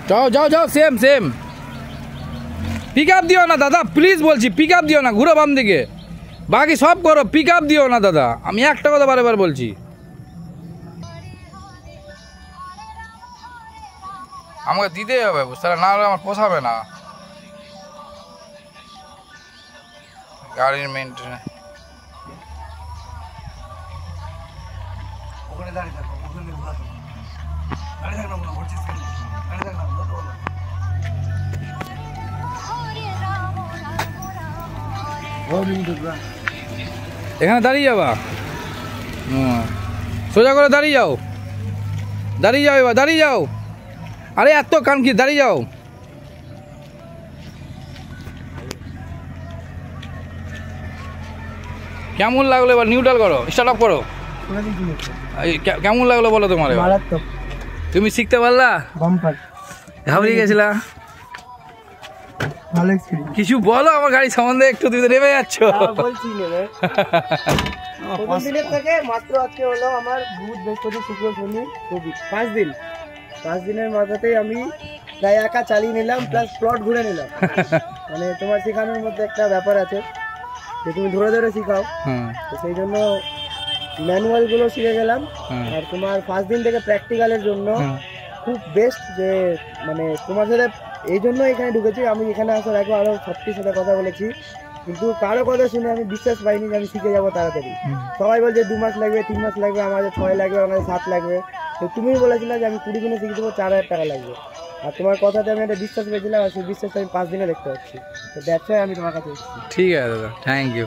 যাও যাও যাও, সেম সেম। পিক আপ দিও না দাদা, প্লিজ বলছি, পিক আপ দিও না, ঘুরো বাম দিকে। বাকি সব করো, পিক আপ দিও না দাদা, আমি একটা কথা বারবার বলছি। আমাকে দিতেই হবে, বুঝতে না হলে আমার পোষাবে না গাড়ির মেনটেন। ওখানে দাঁড়িয়ে থাকো, ওখানে ঘোরা থাকো, দাঁড়িয়ে থাক না, ঘুরছিস দাঁড়িয়ে থাক না, এখানে দাঁড়িয়ে যাবা, সোজা করে দাঁড়িয়ে যাও, দাঁড়িয়ে যাও, এবার দাঁড়িয়ে যাও। আরে এত কান কি, দাঁড়িয়ে যাও। কেমন লাগলো এবার নিউট্রাল করো, স্টার্ট আপ করো। কেমন লাগলো বলো তোমার? তুমি শিখতে পারলা? ঘাবড়িয়ে গেছিলা? কিছু বলো আমার গাড়ি সম্বন্ধে একটু, তুমি তো নেমে যাচ্ছ। বলছি নেবে প্রথম দিনের থেকে মাত্র আজকে হলো আমার বুধ বৃহস্পতি শুক্র শনি রবি 5 দিন। 5 দিনের মাথাতেই আমি প্রায় একা চালিয়ে নিলাম, প্লাস প্লট ঘুরে নিলাম। মানে তোমার শেখানোর মধ্যে একটা ব্যাপার আছে যে তুমি ধরে ধরে শিখাও, তো সেই জন্য ম্যানুয়াল গুলো শিখে গেলাম। আর তোমার 5 দিন থেকে প্র্যাকটিক্যালের জন্য খুব বেস্ট, যে মানে তোমার সাথে এই জন্য এখানে ঢুকেছি। আমি এখানে আসার আগে আরো সবটির সাথে কথা বলেছি, কিন্তু কারো কথা শুনে আমি বিশ্বাস পাইনি যে আমি শিখে যাবো তাড়াতাড়ি। সবাই বলছে 2 মাস লাগবে, 3 মাস লাগবে, আমাদের 6 লাগবে, আমাদের 7 লাগবে। তো তুমি বলেছিলে যে আমি 20 দিনে শিখে দেবো, 4000 টাকা লাগবে। আর তোমার কথাতে আমি একটা বিশ্বাস পেয়েছিলাম, আর সেই বিশ্বাসটা আমি 5 দিনে দেখতে পাচ্ছি। তো দ্যাটস ওয়াই আমি তোমার কাছে এসেছি। ঠিক আছে দাদা, থ্যাংক ইউ।